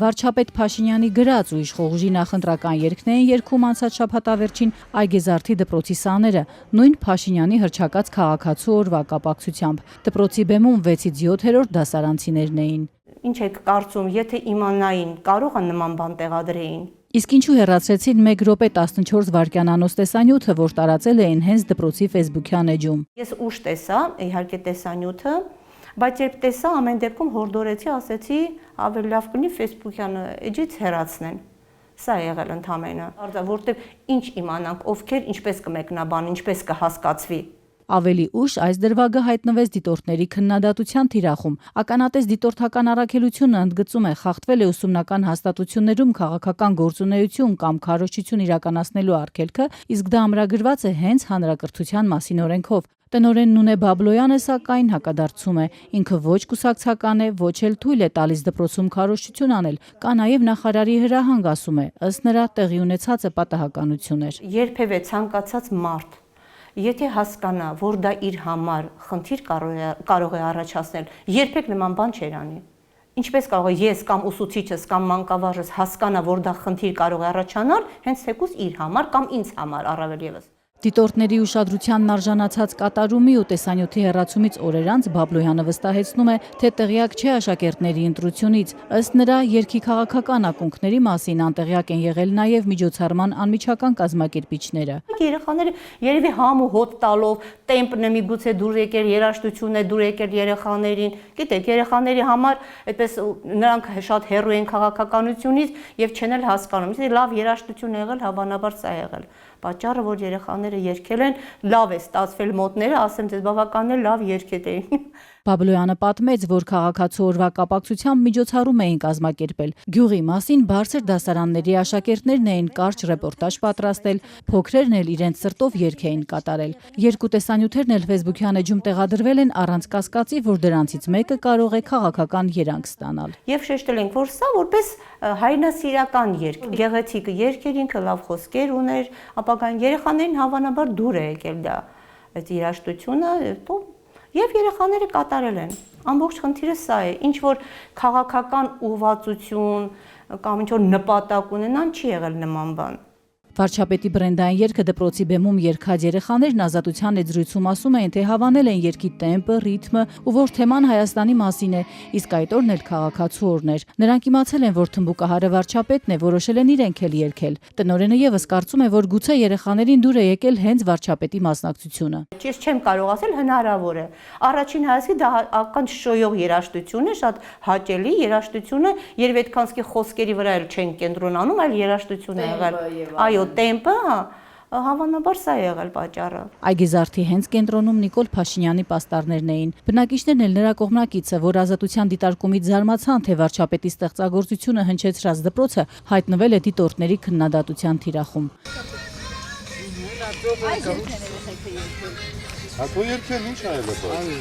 Վարչապետ Փաշինյանի գրած ու իշխող ուժի նախընտրական երգն էին երգում անցած շաբաթավերջին Այգեզարդի դպրոցի սաները, նույն Փաշինյանի հռչակած քաղաքացու օրվա կապակցությամբ։ Դպրոցի բեմում 6-ից 7-րդ դասարանցիներն էին։ Ինչ եք կարծում, եթե իմանային, կարող են նման բան տեղադրեին։ Իսկ ինչու հեռացրեցին 1 րոպե 14 վայրկյանանոց տեսանյութը, որ տարածել էին հենց դպրոցի Facebook-յան էջում։ Ես ուշ տեսա, իհարկե տեսանյութը, բայց երբ տեսա, ամեն դեպքում հորդորեցի, ասեցի, ավելի լավ կլինի Facebook-յան էջից հեռացնեն։ Սա եղել ընդամենը, որտեղ ինչ իմանանք, ովքեր ինչպես կմեկնաբան, ինչպես կհասկացվի։ Ավելի ուշ այս դրվագը հայտնվեց դիտորդների քննադատության թիրախում։ Ականատես դիտորդական առաքելությունը ընդգծում է, խախտվել է ուսումնական հաստատություններում քաղաքական գործունեություն կամ քարոզչություն իրականացնելու արգելքը, իսկ դա ամրագրված է հենց հանրակրթության մասին օրենքով։ Տնօրեն Նունե Բաբլոյանը սակայն հակադարձում է, ինքը ոչ կուսակցական է, ոչ էլ թույլ է տալիս դպրոցում քարոզչություն անել, կա նաև նախարարի հրահանգ, ասում է, ըստ նրա տեղի ունեցածը պատահականություն էր։ Երբևէ ցանկացած մարդ, եթե հասկանա, որ դա իր համար խնդիր կարող է առաջացնել, երբեք նման բան չեր անի։ Ինչպես կարող է ես կամ ուսուցիչս կամ մանկավարժս հասկանա, որ դա խնդիր կարող է առաջանալ, հենց թեկուզ իր համար կամ ինձ համար առավել ևս։ Դիտորդների ուշադրությանն արժանացած կատարումի ու տեսանյութի հեռացումից օրեր անց Բաբլոյանը վստահեցնում է, թե տեղյակ չէ աշակերտների ընտրությունից։ Ըստ նրա, երգի քաղաքական ակունքների մասին անտեղյակ են եղել նաև միջոցառման անմիջական կազմակերպիչները։ Երեխաները երևի համ ու հոտ տալով, տեմպն է միգուցե դուր եկել, երաժշտություն է դուր եկել երեխաներին։ Գիտեք, երեխաների համար այդպես նրանք շատ հեռու են քաղաքականությունից եւ չեն էլ հասկանում։ Իսկ լավ երաժշտություն եղել, հավանաբար սա եղել։ Պատճառը, որ երեխաները երգել են, լավ է ստացվել մոտները, ասեմ ձեզ, բավականին լավ երգեր էին։ Բաբլոյանը պատմեց, որ քաղաքացու օրվա կապակցությամբ միջոցառում էին կազմակերպել։ Գյուղի մասին բարձր դասարանների աշակերտներն էին կարճ ռեպորտաժ պատրաստել, փոքրերն էլ իրենց սրտով երգ էին կատարել։ Երկու տեսանյութերն էլ Facebook-յան էջում տեղադրվել են առանց կասկածի, որ դրանցից մեկը կարող է քաղաքական երանգ ստանալ։ Եվ շեշտել ենք, որ սա որպես հայրենասիրական երգ, գեղեցիկ երգ էր, ինքը լավ խոսքեր ուներ, ապագան երեխաներին հավանաբար դուր է եկել դա այդ երաժշտությունը, եւ երեխաները կատարել են։ Ամբողջ խնդիրը սա է, ինչ որ քաղաքական ուղղվածություն կամ ինչ որ նպատակ ունենան, չի եղել նման բան։ Վարչապետի բրենդային երգը դպրոցի բեմում երգած երեխաներն Ազատության եզրույցում ասում էին, թե հավանել են երգի տեմպը, ռիթմը ու որ թեման Հայաստանի մասին է, իսկ այդ օրն էլ քաղաքացու օրն էր։ Նրանք իմացել են, որ թմբուկահարը վարչապետն է, որոշել են իրենք էլ երգել։ Տնօրենը եւս կարծում է, որ գուցե երեխաներին դուր է եկել հենց վարչապետի մասնակցությունը։ Ես չեմ կարող ասել հնարավոր է։ Առաջին հայացքից դա ականջ շոյող երաժշտություն է, շատ հաճելի երաժշտություն է, երբ այդքանսկի խոսքերի վրա էլ չեն կենտրոնանում, այլ երաժշտություն է եղել։ Այո, տեմպը, հավանաբար սա է եղել պատճառը։ Այգեզարդի հենց կենտրոնում Նիկոլ Փաշինյանի պաստառներն էին։ Բնակիչներն էլ նրա կողմնակիցը, որ Ազատության դիտարկումից զարմացան, թե վարչապետի ստեղծագործությունը հնչեցրած դպրոցը հայտնվել է դիտորդների քննադատության թիրախում։ Հատու երկեն ինչ այլ է։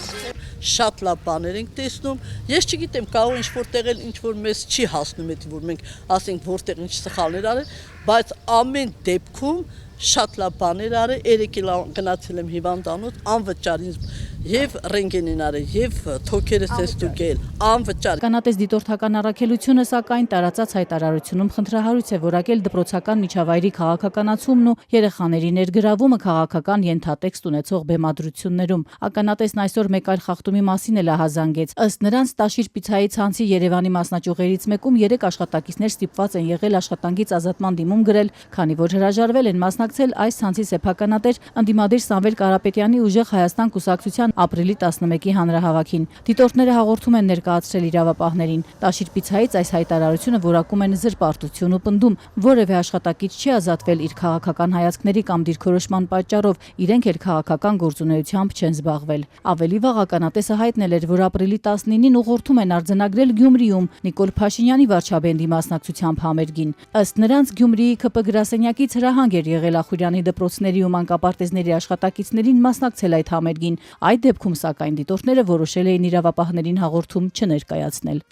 Շատ լավ բաներ ենք տեսնում։ Ես չգիտեմ, կարող ինչ-որ տեղել ինչ-որ մեզ չի հասնում, որ մենք ասենք որտեղ ինչ սխալներ արել, բայց ամեն դեպքում շատ լավ բաներ արել, երեք էլ գնացել եմ հիվանդանոց, անվճար ինձ եւ ռենտգեն են արել, եւ թոքերս էս դուկել, անվճար։ Կանատես դիտորդական առաքելությունը սակայն տարածած հայտարարությունում խնդրահարույց է որակել դպրոցական միջավայրի քաղաքականացումն ու երեխաների ներգրավումը քաղաքական ենթատեքստ ունեցող բեմադրություններում։ Ականատեսն այսօր մեկ այլ խախտումի մասին էլ ահազանգեց։ Ըստ նրանց Տաշիր պիցայի ցանցի Երևանի մասնաճյուղերից մեկում 3 աշխատակիցներ ստիպված են եղել աշխատանքից ազատման դիմում գրել, քանի որ հրաժարվել են մասնակցել այս ցանցի սեփականատեր ընդդիմադիր Սամվել Կարապետյանի ուժեղ Հայաստան կուսակցության ապրիլի 11-ի հանրահավաքին։ Դիտորդները հաղորդում են ներկայացրել իրավապահներին։ Տաշիր պիցայից այս հայտարարությունը որակում են զրպարտություն ու պնդում, որևէ աշխատակից չի ազատվել իր քաղաքական հայացքների կամ դիրքորոշման պատճառով, իրենք էլ քաղաքական գործունեությամբ չեն զբաղվել։ Ավելի վաղ ականատեսը հայտնել էր, որ ապրիլի 19-ին ուղղորդում են արձանագրել Գյումրիում Նիկոլ Փաշինյանի վարչաբենդի մասնակցությամբ համերգին։ Ըստ նրանց Գյումրիի ԿՊ գրասենյակից հրահանգ էր եղել Ախուրյանի դպրոցների ու մանկապարտեզների աշխատակիցներին մասնակցել այդ համերգին։ Այդ դեպքում սակայն դիտորդները որոշել էին իրավապահներին հաղորդում չներկայացնել։